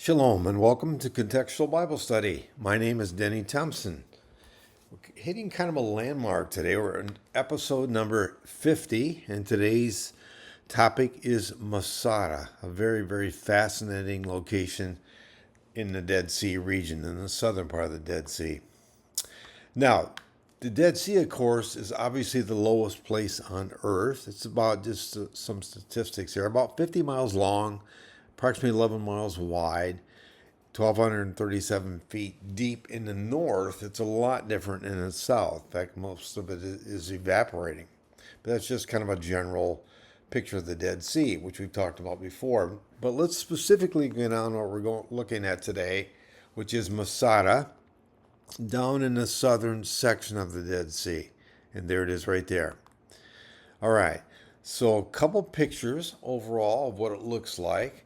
Shalom and welcome to Contextual Bible Study. My name is Denny Thompson. We're hitting kind of a landmark today. We're in episode number 50, and today's topic is Masada, a very, very fascinating location in the Dead Sea region, in the southern part of the Dead Sea. Now, the Dead Sea, of course, is obviously the lowest place on Earth. It's about just some statistics here, about 50 miles long, approximately 11 miles wide, 1,237 feet deep in the north. It's a lot different in the south. In fact, most of it is evaporating. But that's just kind of a general picture of the Dead Sea, which we've talked about before. But let's specifically get on what we're looking at today, which is Masada, down in the southern section of the Dead Sea. And there it is right there. All right, so a couple pictures overall of what it looks like.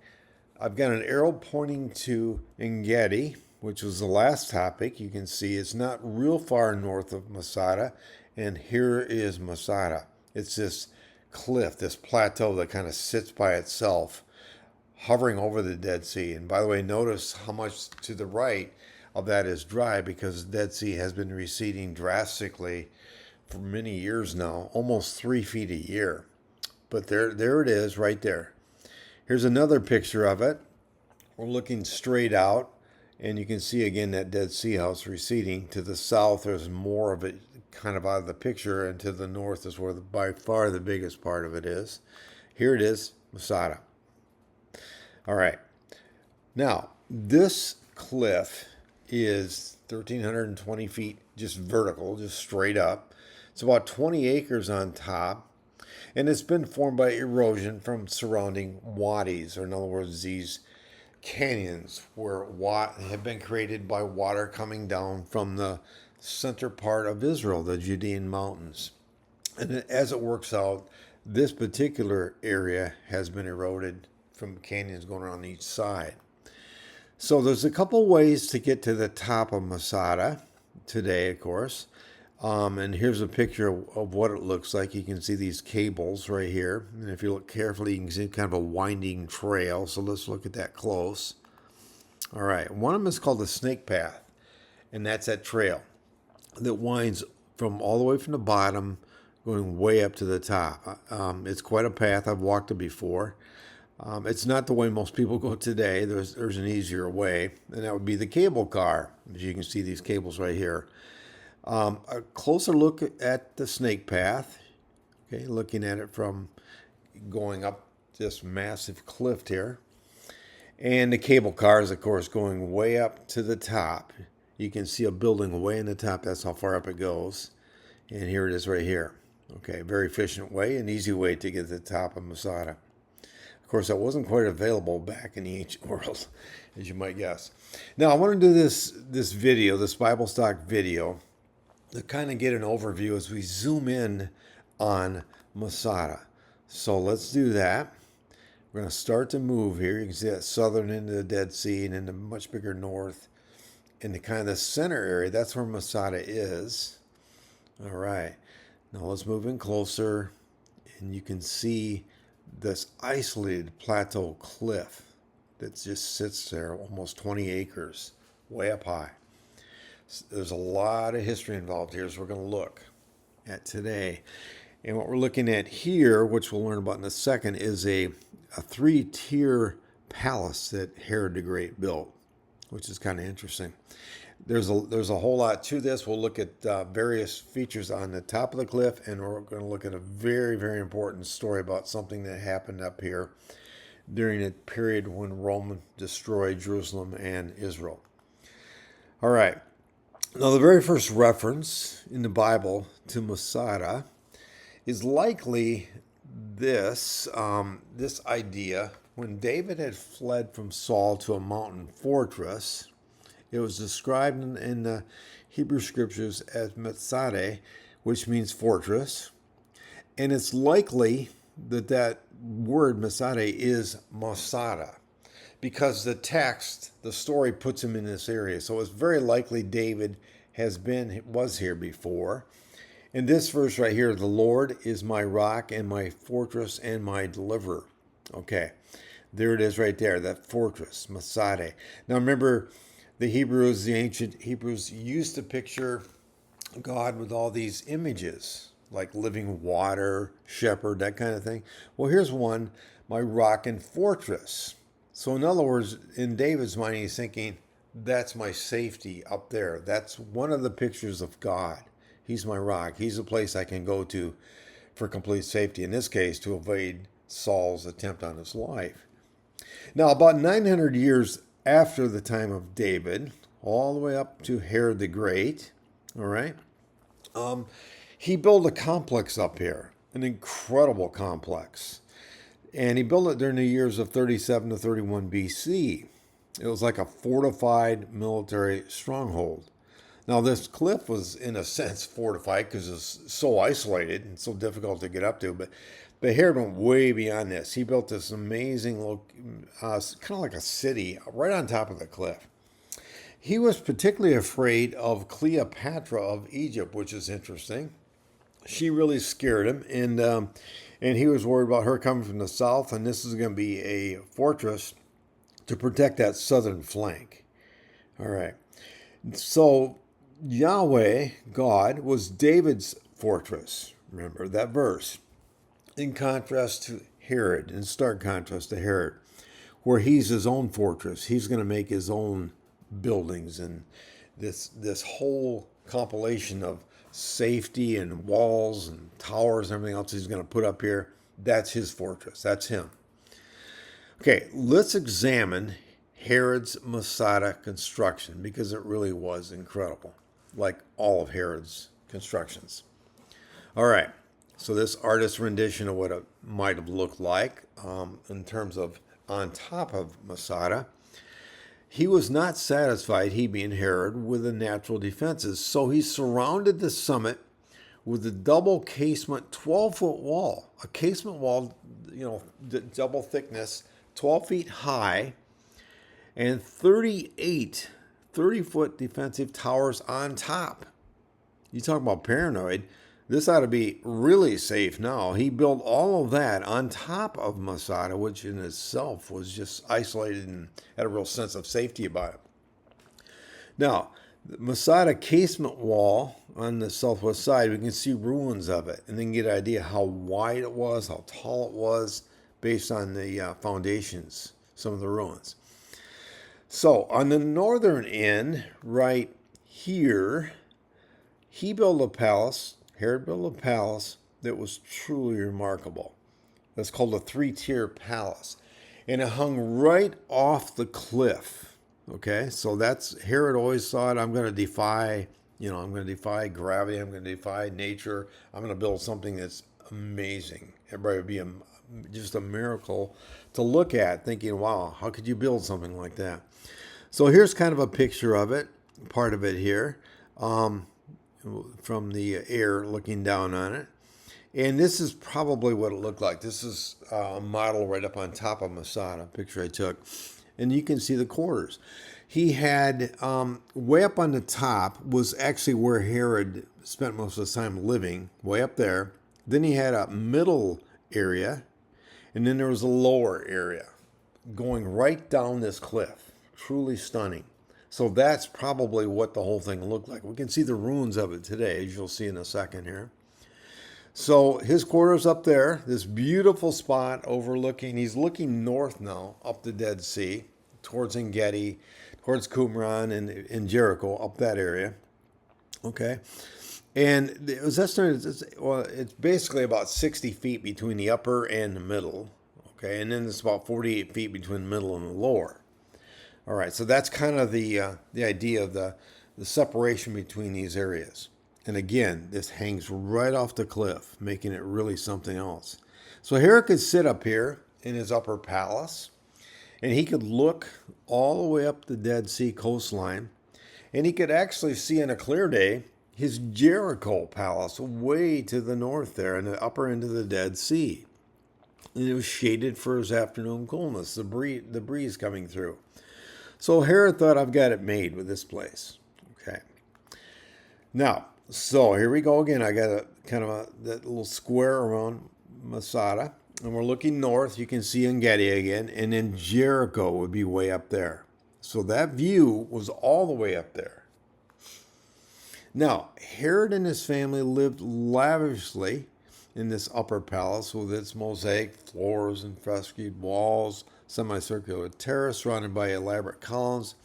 I've got an arrow pointing to Engedi, which was the last topic. You can see it's not real far north of Masada, and here is Masada. It's this cliff, this plateau that kind of sits by itself, hovering over the Dead Sea. And by the way, notice how much to the right of that is dry, because the Dead Sea has been receding drastically for many years now, almost 3 feet a year. But there it is right there. Here's another picture of it. We're looking straight out, and you can see again that Dead Sea house receding. To the south, there's more of it kind of out of the picture, and to the north is where by far the biggest part of it is. Here it is, Masada. All right. Now, this cliff is 1,320 feet just vertical, just straight up. It's about 20 acres on top. And it's been formed by erosion from surrounding wadis, or in other words, these canyons where have been created by water coming down from the center part of Israel, the Judean mountains. And as it works out, this particular area has been eroded from canyons going around each side. So there's a couple ways to get to the top of Masada today, of course. And here's a picture of what it looks like. You can see these cables right here. And if you look carefully, you can see kind of a winding trail. So let's look at that close. All right. One of them is called the snake path. And that's that trail that winds from all the way from the bottom, going way up to the top. It's quite a path. I've walked it before. It's not the way most people go today. There's an easier way. And that would be the cable car. As you can see these cables right here. A closer look at the snake path, okay, looking at it from going up this massive cliff here. And the cable car is, of course, going way up to the top. You can see a building way in the top. That's how far up it goes. And here it is right here. Okay, very efficient way, an easy way to get to the top of Masada. Of course, that wasn't quite available back in the ancient world, as you might guess. Now, I want to do this video, this Bible stock video, to kind of get an overview as we zoom in on Masada. So let's do that. We're going to start to move here. You can see that southern end of the Dead Sea and in the much bigger north. In the kind of the center area, that's where Masada is. All right. Now let's move in closer. And you can see this isolated plateau cliff that just sits there, almost 20 acres, way up high. There's a lot of history involved here, as we're going to look at today. And what we're looking at here, which we'll learn about in a second, is a 3-tier palace that Herod the Great built, which is kind of interesting. There's a whole lot to this. We'll look at various features on the top of the cliff, and we're going to look at a very, very important story about something that happened up here during a period when Rome destroyed Jerusalem and Israel. All right. Now, the very first reference in the Bible to Masada is likely this idea. When David had fled from Saul to a mountain fortress, it was described in the Hebrew scriptures as Masada, which means fortress. And it's likely that word Masada is Masada, because the text, the story puts him in this area. So it's very likely David was here before. In this verse right here, the Lord is my rock and my fortress and my deliverer. Okay, There it is right there, that fortress, Masada. Now remember, the ancient Hebrews used to picture God with all these images, like living water, shepherd, that kind of thing. Well, here's one, my rock and fortress. So in other words, in David's mind, he's thinking, that's my safety up there. That's one of the pictures of God. He's my rock. He's a place I can go to for complete safety. In this case, to evade Saul's attempt on his life. Now, about 900 years after the time of David, all the way up to Herod the Great, all right, he built a complex up here, an incredible complex. And he built it during the years of 37 to 31 BC. It was like a fortified military stronghold. Now, this cliff was, in a sense, fortified because it's so isolated and so difficult to get up to. But Herod went way beyond this. He built this amazing, kind of like a city right on top of the cliff. He was particularly afraid of Cleopatra of Egypt, which is interesting. She really scared him, and he was worried about her coming from the south, and this is going to be a fortress to protect that southern flank. All right. So Yahweh, God, was David's fortress. Remember that verse. In contrast to Herod, in stark contrast to Herod, where he's his own fortress. He's going to make his own buildings and this whole compilation of safety and walls and towers and everything else he's going to put up here. That's his fortress. That's him. Okay, let's examine Herod's Masada construction because it really was incredible, like all of Herod's constructions. All right, so this artist's rendition of what it might have looked like in terms of on top of Masada. He was not satisfied, he being Herod, with the natural defenses, so he surrounded the summit with a double casement 12-foot wall. A casement wall, double thickness, 12 feet high, and 38 30-foot defensive towers on top. You talk about paranoid. This ought to be really safe now. He built all of that on top of Masada, which in itself was just isolated and had a real sense of safety about it. Now, the Masada casement wall on the southwest side, we can see ruins of it and then get an idea how wide it was, how tall it was, based on the foundations, some of the ruins. So on the northern end, right here, Herod built a palace that was truly remarkable. That's called a three-tier palace. And it hung right off the cliff. Okay, so Herod always thought, I'm going to defy gravity, I'm going to defy nature, I'm going to build something that's amazing. Everybody would be just a miracle to look at, thinking, wow, how could you build something like that? So here's kind of a picture of it, part of it here. From the air looking down on it. And this is probably what it looked like. This is a model right up on top of Masada, a picture I took. And you can see the quarters. He had, way up on the top was actually where Herod spent most of his time living, way up there. Then he had a middle area, and then there was a lower area going right down this cliff. Truly stunning. So that's probably what the whole thing looked like. We can see the ruins of it today, as you'll see in a second here. So his quarters up there, this beautiful spot overlooking, he's looking north now, up the Dead Sea, towards En-Gedi, towards Qumran and Jericho, up that area. Okay. And it was estimated, it's basically about 60 feet between the upper and the middle. Okay. And then it's about 48 feet between the middle and the lower. All right, so that's kind of the idea of the separation between these areas. And again, this hangs right off the cliff, making it really something else. So Herod could sit up here in his upper palace, and he could look all the way up the Dead Sea coastline, and he could actually see on a clear day his Jericho palace way to the north there in the upper end of the Dead Sea. And it was shaded for his afternoon coolness, the breeze coming through. So Herod thought, I've got it made with this place. Okay. Now, so here we go again. I got that little square around Masada. and we're looking north, you can see Engedi again, and then Jericho would be way up there. So that view was all the way up there. Now, Herod and his family lived lavishly in this upper palace with its mosaic floors and frescoed walls, semicircular terrace surrounded by elaborate columns,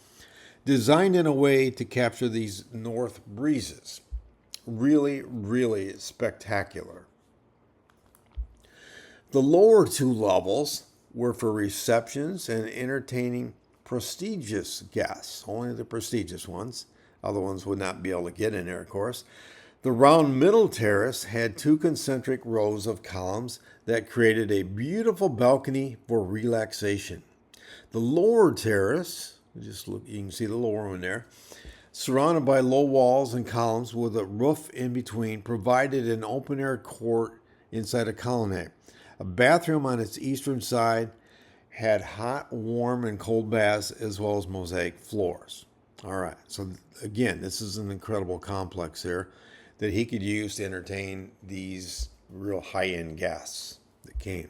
designed in a way to capture these north breezes. Really, really spectacular. The lower two levels were for receptions and entertaining prestigious guests, only the prestigious ones. Other ones would not be able to get in there, of course. The round middle terrace had two concentric rows of columns that created a beautiful balcony for relaxation. The lower terrace, just look, you can see the lower one there, surrounded by low walls and columns with a roof in between, provided an open-air court inside a colonnade. A bathroom on its eastern side had hot, warm, and cold baths as well as mosaic floors. All right, so again, this is an incredible complex here that he could use to entertain these real high-end guests that came.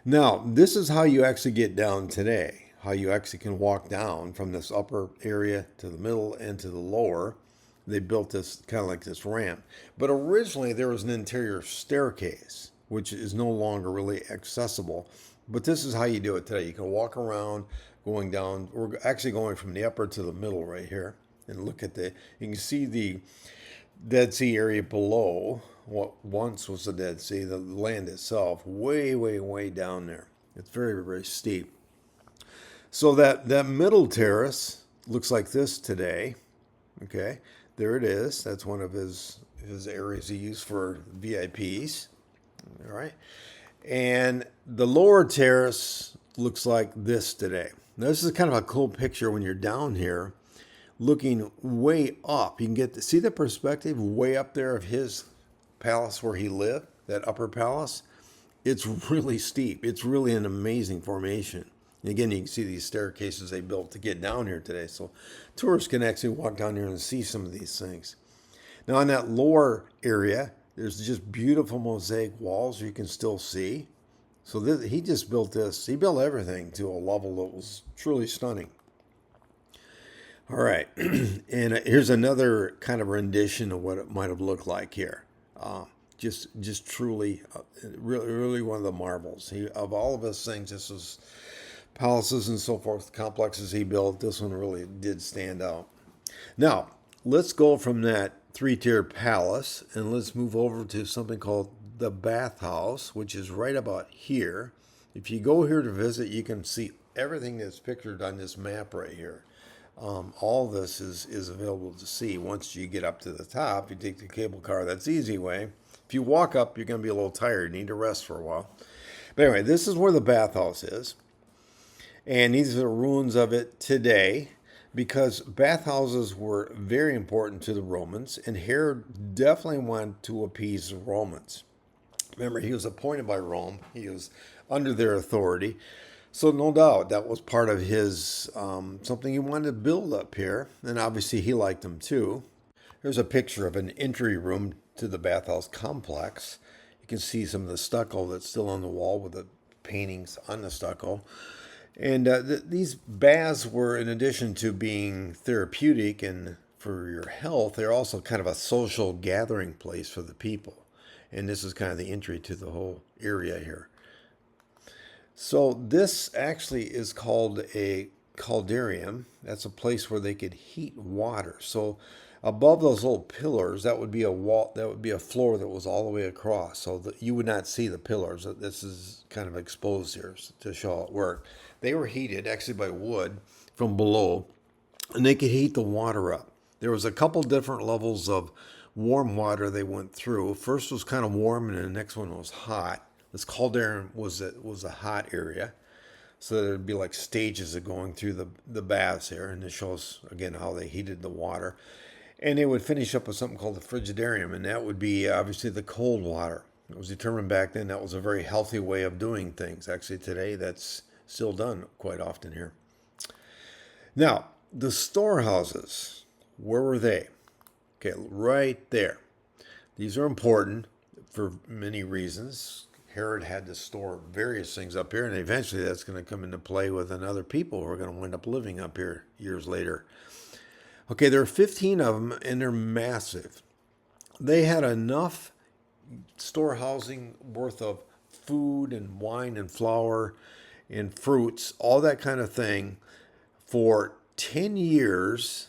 Now, this is how you actually get down today, how you actually can walk down from this upper area to the middle and to the lower. They built this kind of like this ramp. But originally, there was an interior staircase, which is no longer really accessible. But this is how you do it today. You can walk around going down. We're actually going from the upper to the middle right here. And look at you can see the Dead Sea area below what once was the Dead Sea, the land itself, way, way, way down there. It's very, very steep. So that middle terrace looks like this today. Okay, there it is. That's one of his areas he used for VIPs. All right. And the lower terrace looks like this today. Now, this is kind of a cool picture when you're down here looking way up. You can get to see the perspective way up there of his palace where he lived, that upper palace. It's really steep. It's really an amazing formation. And again, you can see these staircases they built to get down here today. So tourists can actually walk down here and see some of these things. Now, in that lower area, there's just beautiful mosaic walls you can still see. So he just built this. He built everything to a level that was truly stunning. All right, and here's another kind of rendition of what it might have looked like here. Just truly, really one of the marvels. Of all of his things, this was palaces and so forth, complexes he built. This one really did stand out. Now, let's go from that three-tier palace and let's move over to something called the bathhouse, which is right about here. If you go here to visit, you can see everything that's pictured on this map right here. All this is available to see once you get up to the top. You take the cable car, that's the easy way. If you walk up, you're going to be a little tired, need to rest for a while. But anyway, this is where the bathhouse is. And these are the ruins of it today because bathhouses were very important to the Romans, and Herod definitely wanted to appease the Romans. Remember, he was appointed by Rome. He was under their authority. So no doubt that was part of his, something he wanted to build up here. And obviously he liked them too. Here's a picture of an entry room to the bathhouse complex. You can see some of the stucco that's still on the wall with the paintings on the stucco. And these baths were, in addition to being therapeutic and for your health, they're also kind of a social gathering place for the people. And this is kind of the entry to the whole area here. So this actually is called a caldarium. That's a place where they could heat water. So above those little pillars, that would be a wall. That would be a floor that was all the way across, so that you would not see the pillars. This is kind of exposed here to show how it worked. They were heated actually by wood from below, and they could heat the water up. There was a couple different levels of warm water they went through. First was kind of warm, and the next one was hot. This caldarium was a hot area, so there'd be like stages of going through the baths here, and this shows again how they heated the water. And they would finish up with something called the frigidarium, and that would be obviously the cold water. It was determined back then that was a very healthy way of doing things. Actually, today that's still done quite often here. Now, the storehouses, where were they? Okay, right there. These are important for many reasons. Herod had to store various things up here, and eventually that's going to come into play with another people who are going to wind up living up here years later. Okay, there are 15 of them, and they're massive. They had enough storehousing worth of food and wine and flour and fruits, all that kind of thing, for 10 years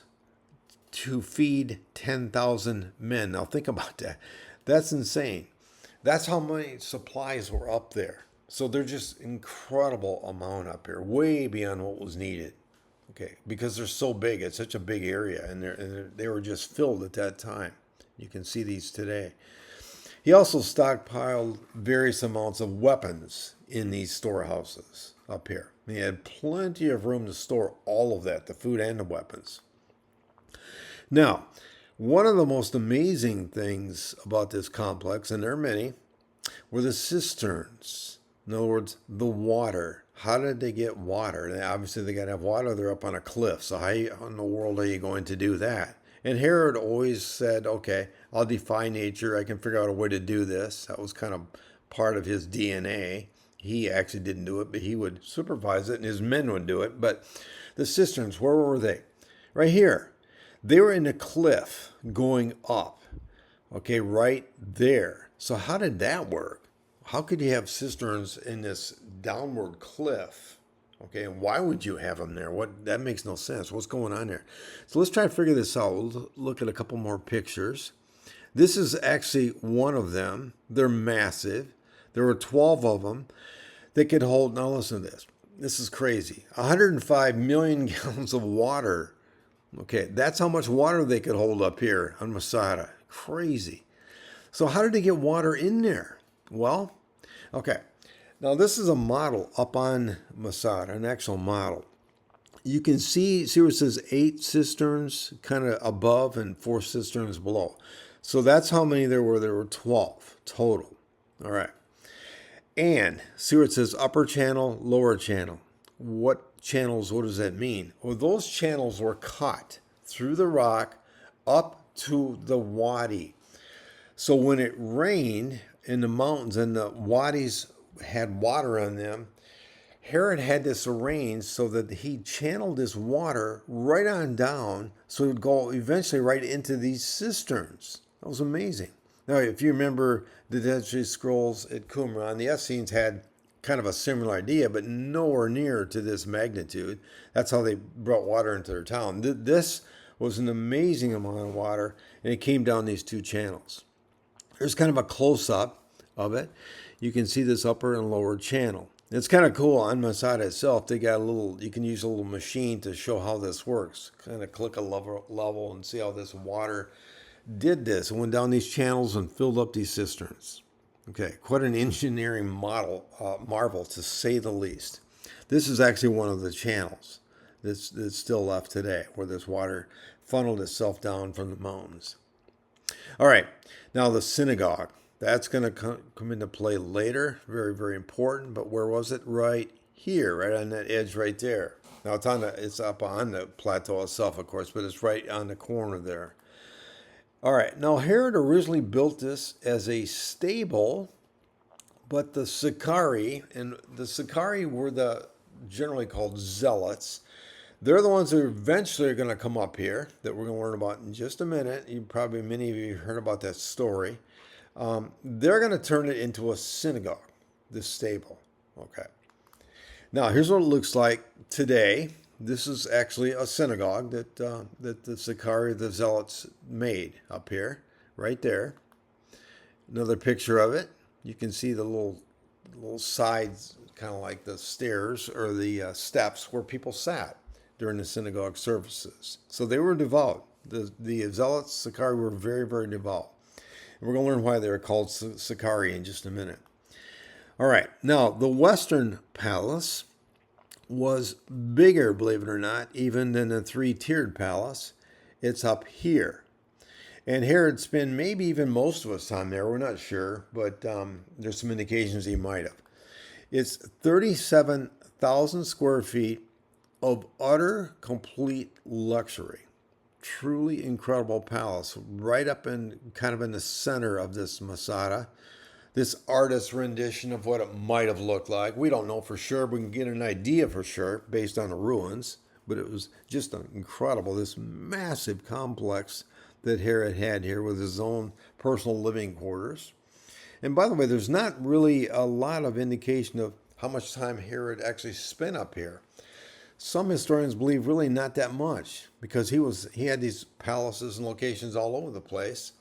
to feed 10,000 men. Now think about that. That's insane. That's how many supplies were up there. So they're just incredible amount up here, way beyond what was needed. Okay, because they're so big, it's such a big area, and they were just filled at that time. You can see these today. He also stockpiled various amounts of weapons in these storehouses up here. He had plenty of room to store all of that, the food and the weapons. Now, one of the most amazing things about this complex, and there are many, were the cisterns. In other words, the water. How did they get water? Obviously, they got to have water. They're up on a cliff. So how in the world are you going to do that? And Herod always said, okay, I'll defy nature. I can figure out a way to do this. That was kind of part of his DNA. He actually didn't do it, but he would supervise it, and his men would do it. But the cisterns, where were they? Right here. They were in a cliff going up. Okay, right there. So how did that work? How could you have cisterns in this downward cliff? Okay, and why would you have them there? That makes no sense. What's going on there? So let's try to figure this out. We'll look at a couple more pictures. This is actually one of them. They're massive. There were 12 of them that could hold, now listen to this. This is crazy. 105 million gallons of water. Okay, that's how much water they could hold up here on Masada. Crazy. So how did they get water in there? Well, okay. Now this is a model up on Masada, an actual model. You can see where it says 8 cisterns kind of above and 4 cisterns below. So that's how many there were. There were 12 total. All right. And see where it says upper channel, lower channel. What channels, what does that mean? Well, those channels were cut through the rock up to the wadi. So when it rained in the mountains and the wadis had water on them, Herod had this arranged so that he channeled this water right on down so it would go eventually right into these cisterns. That was amazing. Now, if you remember the Dead Sea Scrolls at Qumran, the Essenes had kind of a similar idea, but nowhere near to this magnitude. That's how they brought water into their town. This was an amazing amount of water, and it came down these 2 channels. There's kind of a close-up of it. You can see this upper and lower channel. It's kind of cool on Masada itself. They got you can use a little machine to show how this works. Kind of click a level and see how this water did this. It went down these channels and filled up these cisterns. Okay, quite an engineering marvel to say the least. This is actually one of the channels that's still left today, where this water funneled itself down from the mountains. All right, now the synagogue. That's going to come into play later. Very, very important. But where was it? Right here, right on that edge right there. Now it's up on the plateau itself, of course, but it's right on the corner there. All right, now Herod originally built this as a stable, but the Sicarii, and the Sicarii were generally called zealots. They're the ones who eventually are going to come up here, that we're going to learn about in just a minute. Many of you heard about that story. They're going to turn it into a synagogue, this stable. Okay. Now, here's what it looks like today. This is actually a synagogue that the Sicarii, the Zealots, made up here, right there. Another picture of it. You can see the little sides, kind of like the stairs or the steps where people sat during the synagogue services. So they were devout. The Zealots, Sicarii, were very, very devout. And we're going to learn why they were called Sicarii in just a minute. All right. Now, the Western Palace was bigger, believe it or not, even than the 3-tiered palace. It's up here. And Herod spent maybe even most of his time there. We're not sure, but there's some indications he might have. It's 37,000 square feet of utter, complete luxury. Truly incredible palace, right up in kind of in the center of this Masada. this artist's rendition of what it might have looked like. We don't know for sure. We can get an idea for sure based on the ruins, but it was just incredible. This massive complex that Herod had here with his own personal living quarters. And by the way, there's not really a lot of indication of how much time Herod actually spent up here. Some historians believe really not that much because he had these palaces and locations all over the place.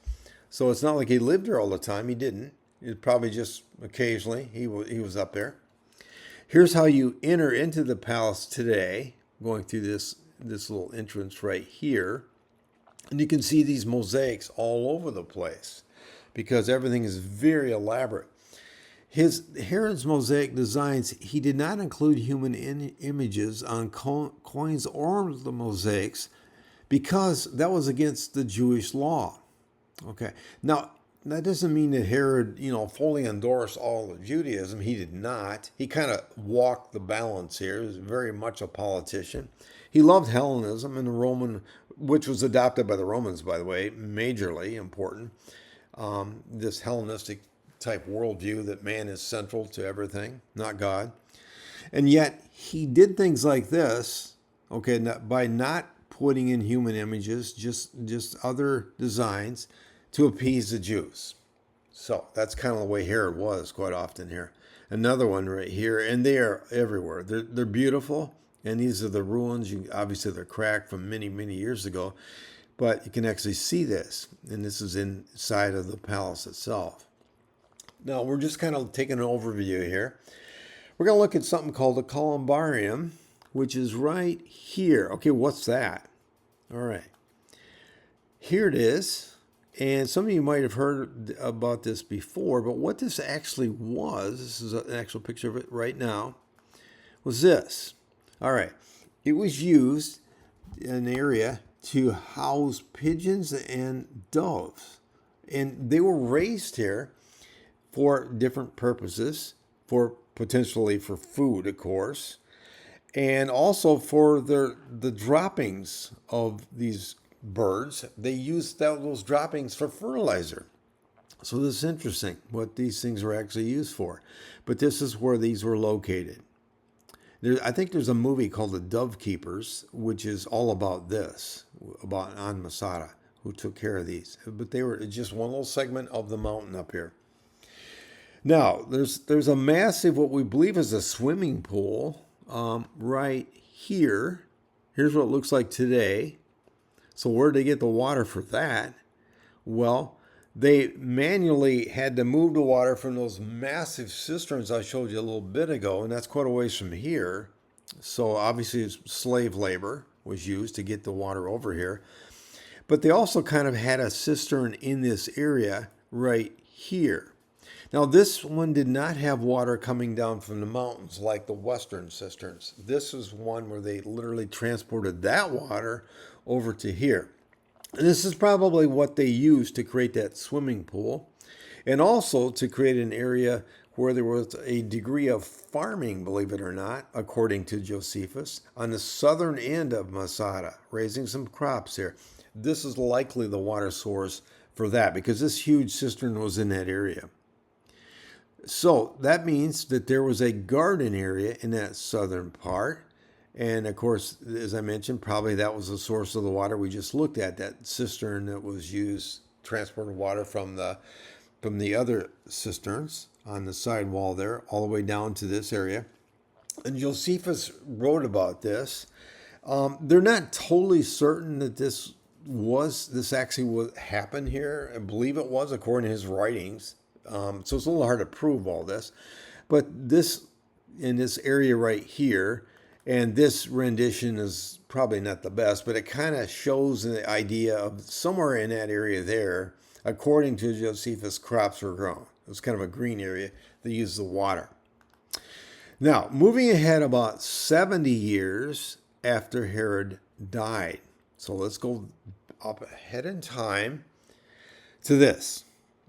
So it's not like he lived there all the time. He didn't. It probably just occasionally he was up there. Here's how you enter into the palace today, going through this little entrance right here. And you can see these mosaics all over the place because everything is very elaborate. Herod's mosaic designs, he did not include human images on coins or the mosaics because that was against the Jewish law. Okay. Now, that doesn't mean that Herod, fully endorsed all of Judaism. He did not. He kind of walked the balance here. He was very much a politician. He loved Hellenism and the Roman, which was adopted by the Romans, by the way, majorly important. This Hellenistic type worldview that man is central to everything, not God. And yet he did things like this, okay, by not putting in human images, just other designs to appease the Jews. So that's kind of the way Herod was quite often here. Another one right here, and they are everywhere. They're beautiful, and these are the ruins. Obviously, they're cracked from many, many years ago, but you can actually see this, and this is inside of the palace itself. Now, we're just kind of taking an overview here. We're going to look at something called a columbarium, which is right here. Okay, what's that? All right. Here it is. And some of you might have heard about this before, but what this actually was, this is an actual picture of it right now, was this. All right. It was used in an area to house pigeons and doves. And they were raised here for different purposes, potentially for food, of course, and also for the droppings of these birds. They used those droppings for fertilizer. So this is interesting what these things were actually used for. But this is where these were located. I think there's a movie called The Dove Keepers, which is all about this, on Masada, who took care of these. But they were just one little segment of the mountain up here. Now, there's a massive, what we believe is a swimming pool right here. Here's what it looks like today. So where did they get the water for that? Well, they manually had to move the water from those massive cisterns I showed you a little bit ago, and that's quite a ways from here. So obviously slave labor was used to get the water over here. But they also kind of had a cistern in this area right here. Now, this one did not have water coming down from the mountains like the western cisterns. This is one where they literally transported that water over to here. And this is probably what they used to create that swimming pool and also to create an area where there was a degree of farming, believe it or not, according to Josephus, on the southern end of Masada, raising some crops here. This is likely the water source for that because this huge cistern was in that area. So that means that there was a garden area in that southern part. And of course, as I mentioned, probably that was the source of the water we just looked at, that cistern that was used, transported water from the other cisterns on the side wall there, all the way down to this area. And Josephus wrote about this. They're not totally certain that this actually happened here. I believe it was, according to his writings. So it's a little hard to prove all this. But this, in this area right here, and this rendition is probably not the best, but it kind of shows the idea of somewhere in that area there, according to Josephus, crops were grown. It was kind of a green area. They used the water. Now, moving ahead about 70 years after Herod died. So let's go up ahead in time to this.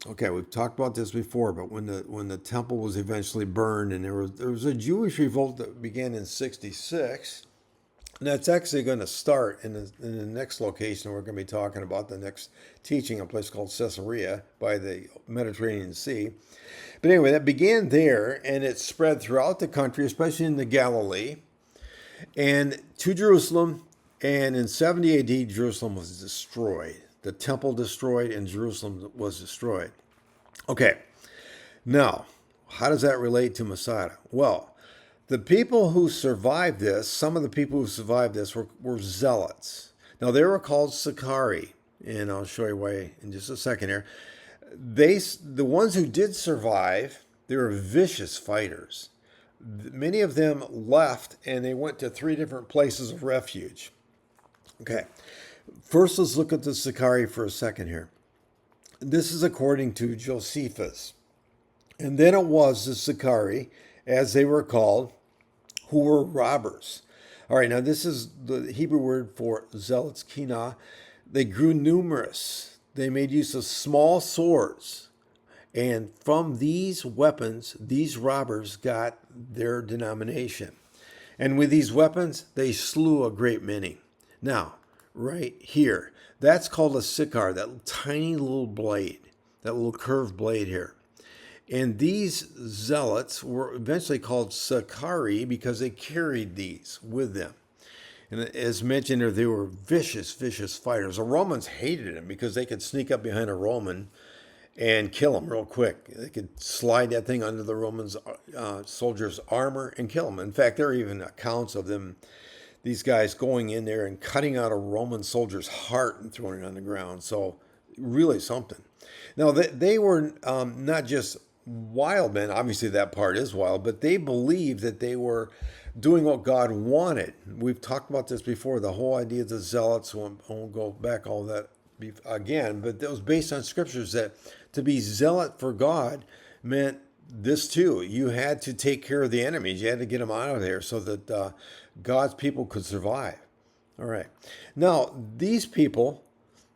Okay, we've talked about this before, but when the temple was eventually burned, and there was a Jewish revolt that began in 66, And that's actually going to start in the next location we're going to be talking about, the next teaching, a place called Caesarea by the Mediterranean Sea. But anyway, that began there, and it spread throughout the country, especially in the Galilee, and to Jerusalem. And in 70 AD, Jerusalem was destroyed. The temple destroyed, and Jerusalem was destroyed. Okay, now, how does that relate to Masada? Well, the people who survived this, some of the people who survived this were zealots. Now, they were called Sicarii, and I'll show you why in just a second here. The ones who did survive, they were vicious fighters. Many of them left, and they went to 3 different places of refuge. Okay, first let's look at the Sicarii for a second here. This is according to Josephus. And then it was the Sicarii, as they were called, who were robbers. All right, now this is the Hebrew word for zealots, kina. They grew numerous. They made use of small swords. And from these weapons, these robbers got their denomination. And with these weapons, they slew a great many. Now, right here, that's called a sikar, that tiny little blade, that little curved blade here. And these zealots were eventually called Sicarii because they carried these with them. And as mentioned, they were vicious, vicious fighters. The Romans hated them because they could sneak up behind a Roman and kill him real quick. They could slide that thing under the Romans' soldiers' armor and kill them. In fact, there are even accounts of them, these guys going in there and cutting out a Roman soldier's heart and throwing it on the ground. So really something. Now, they were not just wild men. Obviously, that part is wild, but they believed that they were doing what God wanted. We've talked about this before, the whole idea of the zealots. I won't go back all that again, but that was based on scriptures that to be zealot for God meant this too. You had to take care of the enemies. You had to get them out of there so that God's people could survive. All right. Now, these people,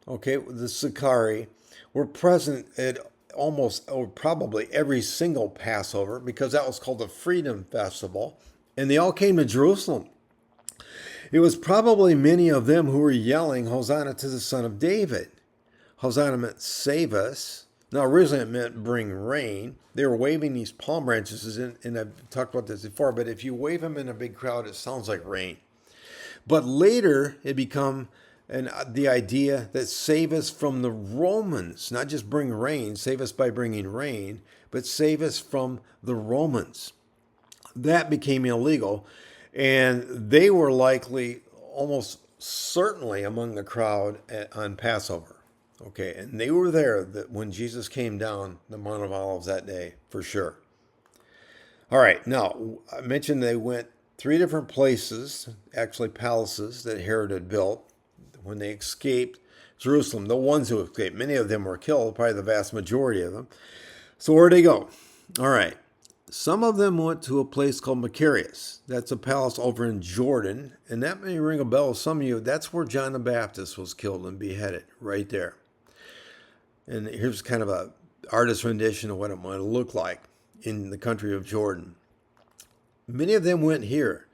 okay, the Sicarii, were present at almost or probably every single Passover because that was called the Freedom Festival. And they all came to Jerusalem. It was probably many of them who were yelling, Hosanna to the Son of David. Hosanna meant save us. Now, originally it meant bring rain. They were waving these palm branches, and I've talked about this before, but if you wave them in a big crowd, it sounds like rain. But later, it became the idea that save us from the Romans, not just bring rain, save us by bringing rain, but save us from the Romans. That became illegal, and they were likely, almost certainly among the crowd on Passover. Okay, and they were there when Jesus came down the Mount of Olives that day, for sure. All right, now, I mentioned they went 3 different places, actually palaces that Herod had built when they escaped Jerusalem. The ones who escaped, many of them were killed, probably the vast majority of them. So where'd they go? All right. Some of them went to a place called Macarius. That's a palace over in Jordan. And that may ring a bell with some of you. That's where John the Baptist was killed and beheaded, right there. And here's kind of a artist rendition of what it might look like in the country of Jordan. Many of them went here,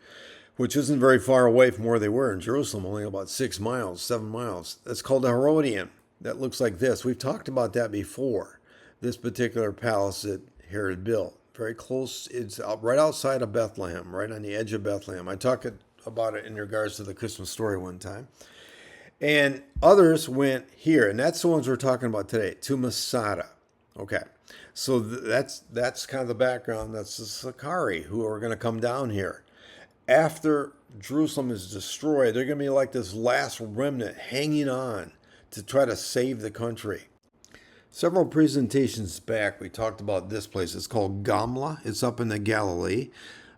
which isn't very far away from where they were in Jerusalem, only about 6 miles, 7 miles. That's called the Herodian. That looks like this. We've talked about that before. This particular palace that Herod built. Very close. It's right outside of Bethlehem, right on the edge of Bethlehem. I talked about it in regards to the Christmas story one time. And others went here, and that's the ones we're talking about today, to Masada. Okay, so that's kind of the background. That's the Sicarii who are going to come down here. After Jerusalem is destroyed, they're going to be like this last remnant hanging on to try to save the country. Several presentations back, we talked about this place. It's called Gamla. It's up in the Galilee,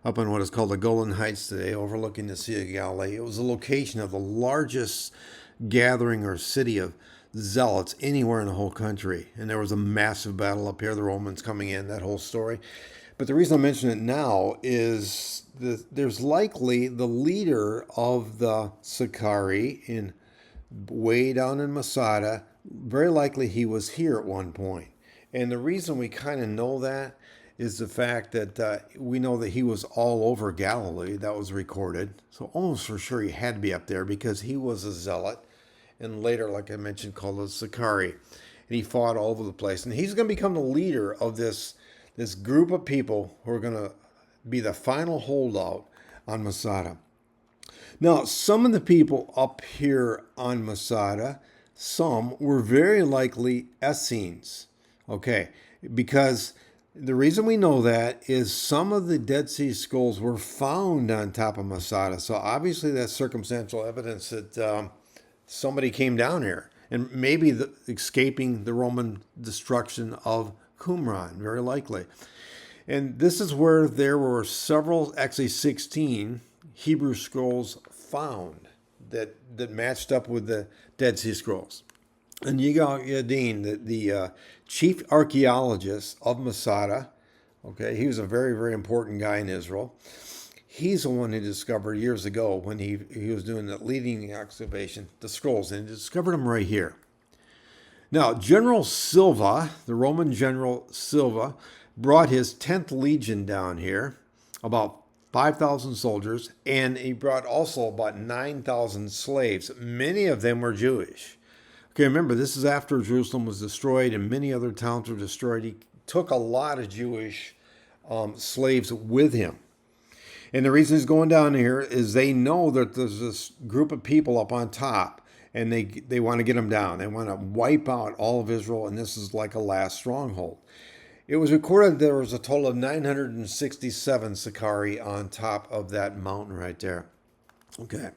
up in what is called the Golden Heights today, overlooking the Sea of Galilee. It was the location of the largest gathering or city of zealots anywhere in the whole country. And there was a massive battle up here, the Romans coming in, that whole story. But the reason I mention it now is that there's likely the leader of the Sicarii in way down in Masada. Very likely he was here at one point. And the reason we kind of know that is the fact that we know that he was all over Galilee. That was recorded. So almost for sure he had to be up there because he was a zealot. And later, like I mentioned, called a Sicarii. And he fought all over the place. And he's going to become the leader of this group of people who are going to be the final holdout on Masada. Now, some of the people up here on Masada, some were very likely Essenes. Okay, because the reason we know that is some of the Dead Sea Scrolls were found on top of Masada. So obviously that's circumstantial evidence that somebody came down here and maybe escaping the Roman destruction of Qumran, very likely. And this is where there were several, actually 16 Hebrew scrolls found that matched up with the Dead Sea Scrolls. And Yigal Yadin, the chief archaeologist of Masada, okay, he was a very, very important guy in Israel. He's the one who discovered years ago when he was doing the leading excavation, the scrolls, and he discovered them right here. Now, General Silva, the Roman General Silva, brought his 10th Legion down here, about 5,000 soldiers, and he brought also about 9,000 slaves. Many of them were Jewish. Okay, remember, this is after Jerusalem was destroyed and many other towns were destroyed. He took a lot of Jewish slaves with him. And the reason he's going down here is they know that there's this group of people up on top, and they want to get them down. They want to wipe out all of Israel, and this is like a last stronghold. It was recorded there was a total of 967 Sicarii on top of that mountain right there. Okay.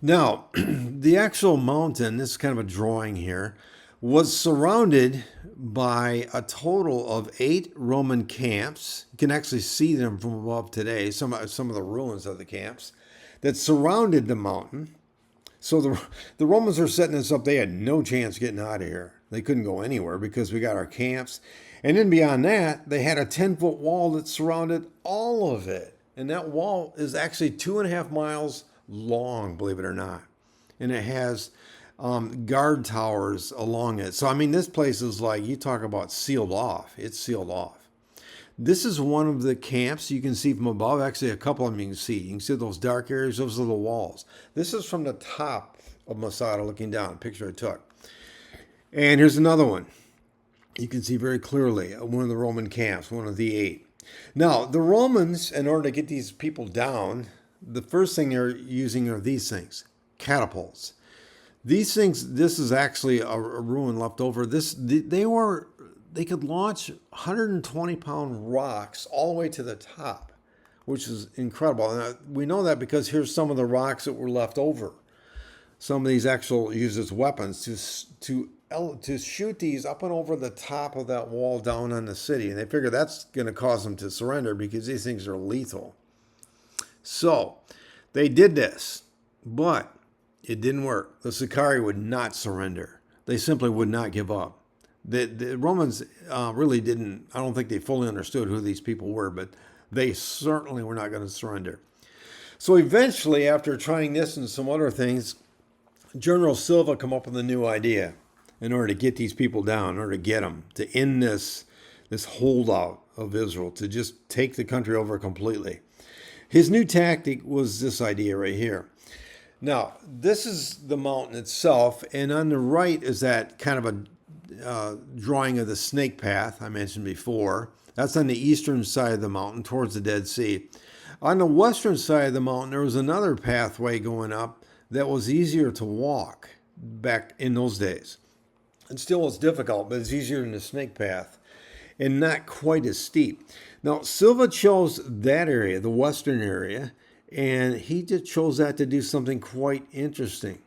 Now, the actual mountain, this is kind of a drawing here, was surrounded by a total of 8 Roman camps. You can actually see them from above today, some of the ruins of the camps that surrounded the mountain. So the Romans are setting this up. They had no chance getting out of here. They couldn't go anywhere because we got our camps. And then beyond that, they had a 10-foot wall that surrounded all of it. And that wall is actually 2.5 miles long, believe it or not. And it has guard towers along it. So, I mean, this place is like, you talk about sealed off. It's sealed off. This is one of the camps you can see from above. Actually, a couple of them you can see. You can see those dark areas. Those are the walls. This is from the top of Masada looking down, picture I took. And here's another one. You can see very clearly one of the Roman camps, one of the 8. Now, the Romans, in order to get these people down, the first thing they're using are these things, catapults. These things, this is actually a ruin left over. They could launch 120-pound rocks all the way to the top, which is incredible. And we know that because here's some of the rocks that were left over. Some of these actually use as weapons to shoot these up and over the top of that wall down on the city. And they figure that's going to cause them to surrender because these things are lethal. So they did this, but it didn't work. The Sicarii would not surrender. They simply would not give up. The Romans really didn't, I don't think they fully understood who these people were, but they certainly were not going to surrender. So eventually, after trying this and some other things, General Silva come up with a new idea in order to get these people down, in order to get them, to end this holdout of Israel, to just take the country over completely. His new tactic was this idea right here. Now, this is the mountain itself, and on the right is that kind of a drawing of the snake path I mentioned before. That's on the eastern side of the mountain towards the Dead Sea. On the western side of the mountain, there was another pathway going up that was easier to walk back in those days. It still was difficult, but it's easier than the snake path and not quite as steep. Now, Silva chose that area, the western area, and he just chose that to do something quite interesting.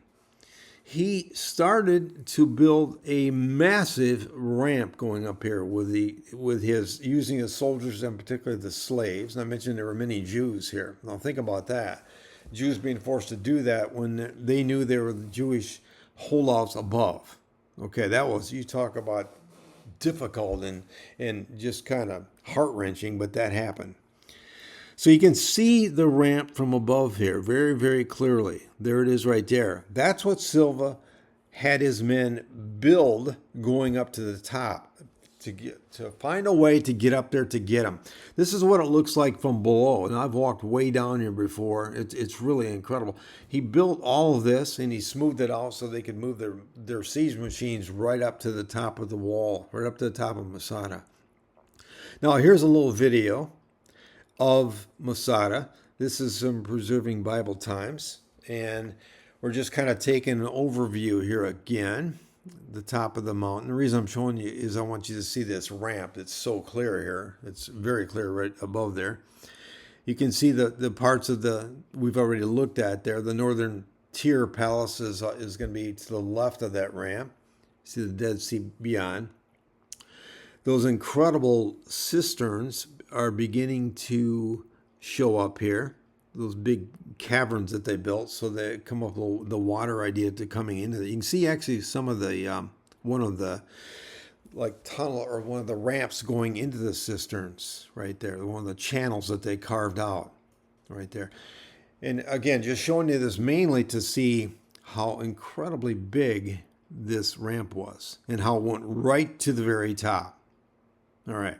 He started to build a massive ramp going up here with his using his soldiers and particularly the slaves. And I mentioned there were many Jews here. Now think about that. Jews being forced to do that when they knew there were the Jewish holdouts above. Okay, that was, you talk about difficult and just kind of heart-wrenching, but that happened. So you can see the ramp from above here very, very clearly. There it is right there. That's what Silva had his men build going up to the top to find a way to get up there to get them. This is what it looks like from below. And I've walked way down here before. It's really incredible. He built all of this and he smoothed it out so they could move their siege machines right up to the top of the wall, right up to the top of Masada. Now here's a little video of Masada. This is some Preserving Bible Times, and we're just kind of taking an overview here again, the top of the mountain. The reason I'm showing you is I want you to see this ramp. It's so clear here. It's very clear right above there. You can see the parts of we've already looked at there. The northern tier palace is going to be to the left of that ramp. See the Dead Sea beyond. Those incredible cisterns are beginning to show up here. Those big caverns that they built, so they come up with the water idea to coming into it. You can see actually some of the one of the tunnel or one of the ramps going into the cisterns right there. One of the channels that they carved out right there. And again, just showing you this mainly to see how incredibly big this ramp was and how it went right to the very top. All right.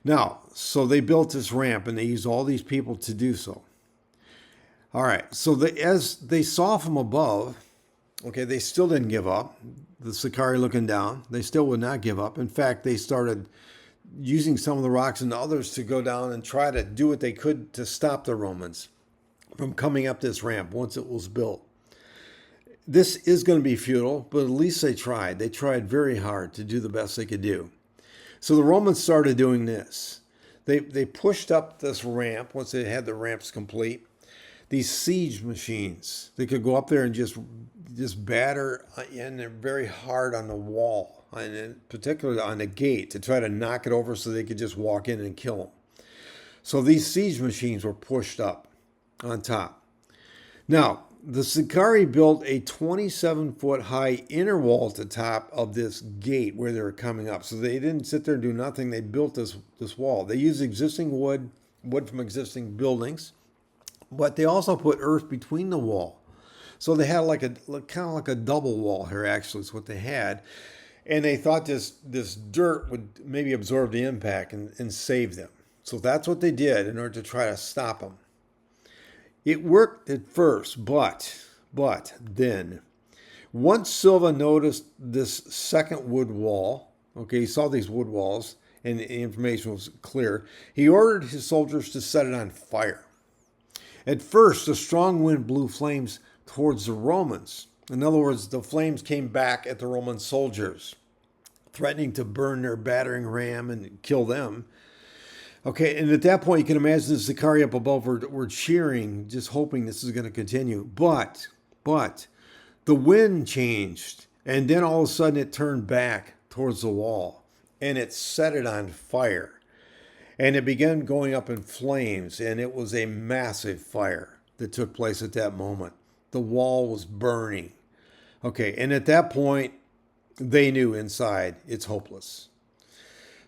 Now, so they built this ramp and they used all these people to do so. All right. So as they saw from above, okay, they still didn't give up. The Sicarii looking down, they still would not give up. In fact, they started using some of the rocks and others to go down and try to do what they could to stop the Romans from coming up this ramp once it was built. This is going to be futile, but at least they tried. They tried very hard to do the best they could do. So the Romans started doing this. They pushed up this ramp once they had the ramps complete. These siege machines, they could go up there and just batter in very hard on the wall, and particularly on the gate, to try to knock it over so they could just walk in and kill them. So these siege machines were pushed up on top. Now, the Sicarii built a 27-foot high inner wall at the top of this gate where they were coming up. So they didn't sit there and do nothing. They built this wall. They used existing wood from existing buildings, but they also put earth between the wall. So they had kind of like a double wall here, actually, is what they had. And they thought this dirt would maybe absorb the impact and save them. So that's what they did in order to try to stop them. It worked at first, but then, once Silva noticed this second wood wall, okay, he saw these wood walls, and the information was clear, he ordered his soldiers to set it on fire. At first, a strong wind blew flames towards the Romans. In other words, the flames came back at the Roman soldiers, threatening to burn their battering ram and kill them. Okay, and at that point, you can imagine the Sicarii up above were cheering, just hoping this is going to continue. But the wind changed, and then all of a sudden it turned back towards the wall, and it set it on fire. And it began going up in flames, and it was a massive fire that took place at that moment. The wall was burning. Okay, and at that point, they knew inside it's hopeless.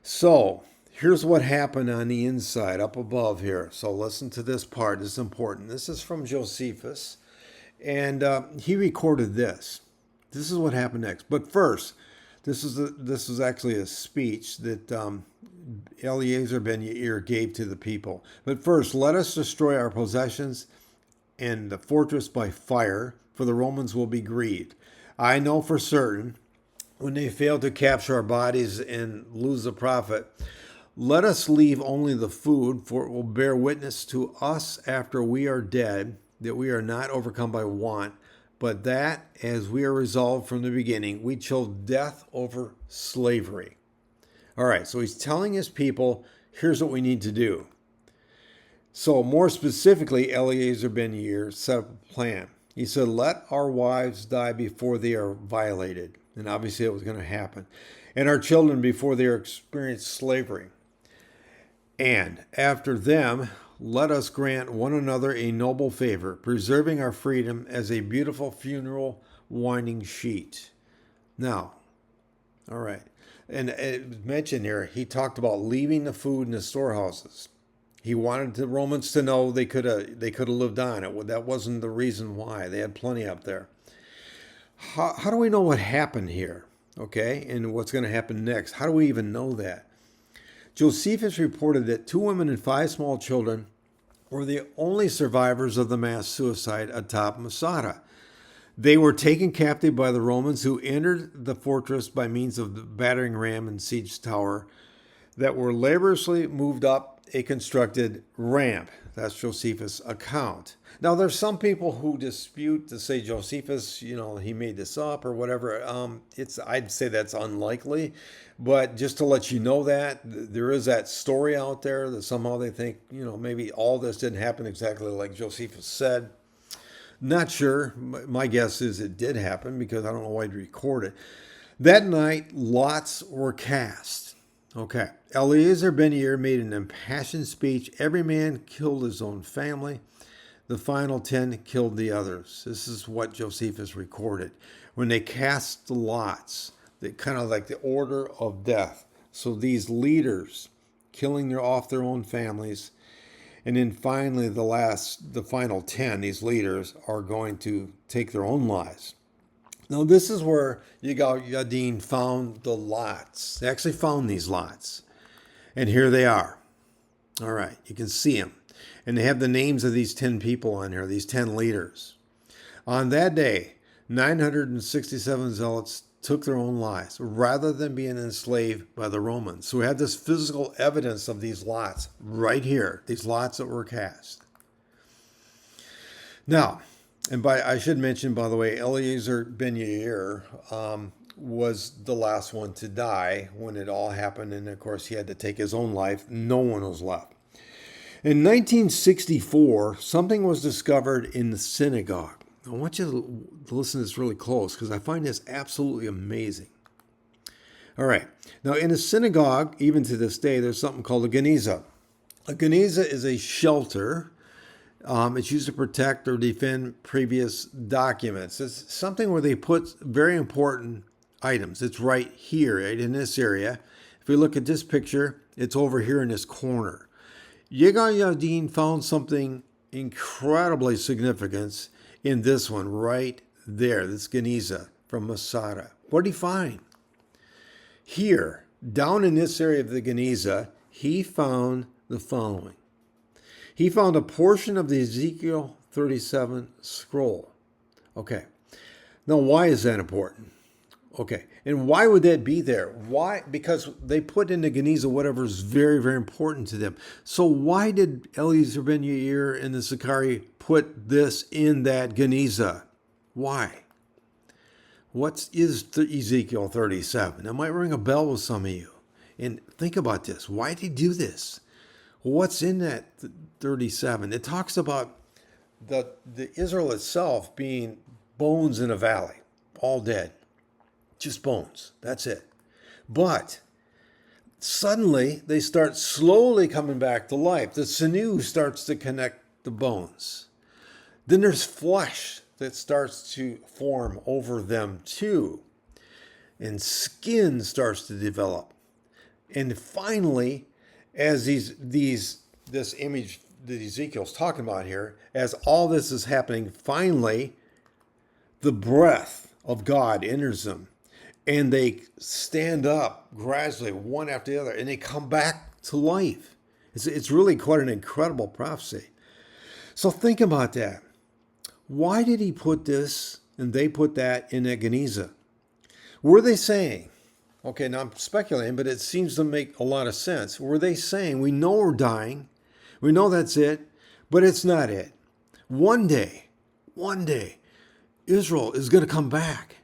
So here's what happened on the inside up above here. So listen to this part. It's important. This is from Josephus, and he recorded this. This is what happened next. But first, this is actually a speech that Eleazar ben Yair gave to the people. But first, let us destroy our possessions and the fortress by fire, for the Romans will be grieved. I know for certain, when they fail to capture our bodies and lose the profit, let us leave only the food, for it will bear witness to us after we are dead that we are not overcome by want, but that, as we are resolved from the beginning, we chose death over slavery. All right, so he's telling his people, here's what we need to do. So more specifically, Eleazar ben Yair set up a plan. He said, let our wives die before they are violated. And obviously it was going to happen. And our children before they experience slavery. And after them, let us grant one another a noble favor, preserving our freedom as a beautiful funeral winding sheet. Now, all right. And it was mentioned here, he talked about leaving the food in the storehouses. He wanted the Romans to know they could have lived on. That wasn't the reason why. They had plenty up there. How do we know what happened here? Okay, and what's going to happen next? How do we even know that? Josephus reported that 2 women and 5 small children were the only survivors of the mass suicide atop Masada. They were taken captive by the Romans, who entered the fortress by means of the battering ram and siege tower that were laboriously moved up a constructed ramp. That's Josephus' account. Now, there's some people who dispute to say Josephus, he made this up or whatever. I'd say that's unlikely, but just to let you know that there is that story out there that somehow they think, maybe all this didn't happen exactly like Josephus said. Not sure. My guess is it did happen because I don't know why he'd record it. That night, lots were cast. Okay. Eleazar ben Yair made an impassioned speech. Every man killed his own family. The final 10 killed the others. This is what Josephus recorded. When they cast the lots, kind of like the order of death. So these leaders killing off their own families. And then finally, the final 10, these leaders are going to take their own lives. Now, this is where Yadin found the lots. They actually found these lots. And here they are. All right, you can see them. And they have the names of these 10 people on here, these 10 leaders. On that day, 967 zealots took their own lives rather than being enslaved by the Romans. So we have this physical evidence of these lots right here, these lots that were cast. Now, I should mention, by the way, Eleazar ben Yair was the last one to die when it all happened. And of course, he had to take his own life. No one was left. In 1964, something was discovered in the synagogue. I want you to listen to this really close because I find this absolutely amazing. All right. Now, in a synagogue, even to this day, there's something called a geniza. A geniza is a shelter. It's used to protect or defend previous documents. It's something where they put very important items. It's right here, right in this area. If we look at this picture, it's over here in this corner. Yegar Yadin found something incredibly significant in this one right there, this geniza from Masada. What did he find? Here, down in this area of the geniza, he found the following. He found a portion of the Ezekiel 37 scroll. Okay. Now, why is that important? Okay. And why would that be there? Why? Because they put in the geniza whatever is very, very important to them. So why did Eleazar ben Yair and the Zachari put this in that geniza? Why? What is Ezekiel 37? That might ring a bell with some of you. And think about this. Why did he do this? What's in that 37? It talks about the Israel itself being bones in a valley, all dead. Just bones. That's it. But suddenly they start slowly coming back to life. The sinew starts to connect the bones. Then there's flesh that starts to form over them too. And skin starts to develop. And finally, as this image that Ezekiel's talking about here, as all this is happening, finally, the breath of God enters them. And they stand up gradually, one after the other, and they come back to life. It's really quite an incredible prophecy. So think about that. Why did he put this and they put that in that geniza? Were they saying, okay, now I'm speculating, but it seems to make a lot of sense. Were they saying, we know we're dying, we know that's it, but it's not it. One day, Israel is going to come back.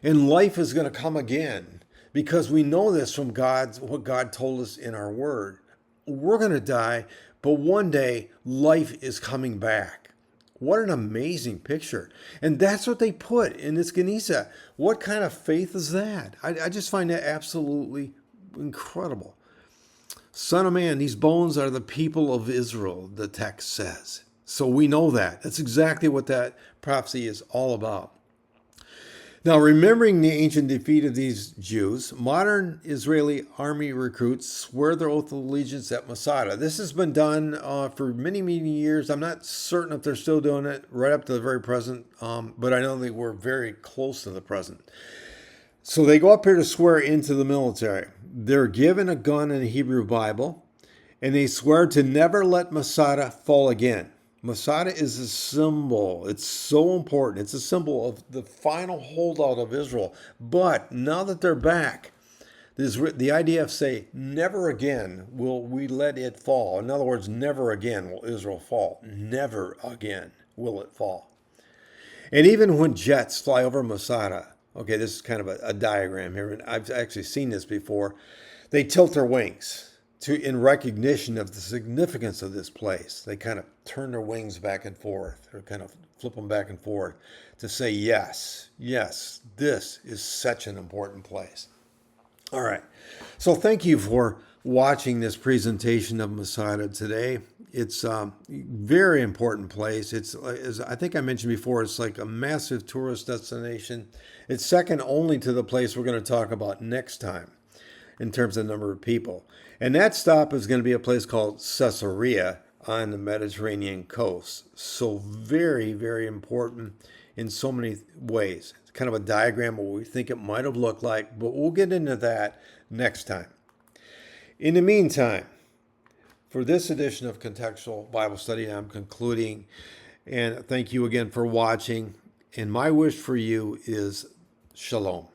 And life is going to come again because we know this from what God told us in our word. We're going to die, but one day life is coming back. What an amazing picture. And that's what they put in this geniza. What kind of faith is that? I just find that absolutely incredible. Son of man, these bones are the people of Israel, the text says. So we know that. That's exactly what that prophecy is all about. Now, remembering the ancient defeat of these Jews, modern Israeli army recruits swear their oath of allegiance at Masada. This has been done for many, many years. I'm not certain if they're still doing it right up to the very present, but I know they were very close to the present. So they go up here to swear into the military. They're given a gun and a Hebrew Bible, and they swear to never let Masada fall again. Masada is a symbol. It's so important. It's a symbol of the final holdout of Israel. But now that they're back, the IDF say, never again will we let it fall. In other words, never again will Israel fall. Never again will it fall. And even when jets fly over Masada, okay, this is kind of a diagram here, and I've actually seen this before, they tilt their wings in recognition of the significance of this place. They kind of turn their wings back and forth, or kind of flip them back and forth to say, yes, yes, this is such an important place. All right. So thank you for watching this presentation of Masada today. It's a very important place. It's, as I think I mentioned before, it's like a massive tourist destination. It's second only to the place we're going to talk about next time in terms of number of people. And that stop is going to be a place called Caesarea on the Mediterranean coast. So very, very important in so many ways. It's kind of a diagram of what we think it might have looked like, but we'll get into that next time. In the meantime, for this edition of Contextual Bible Study, I'm concluding, and thank you again for watching. And my wish for you is shalom.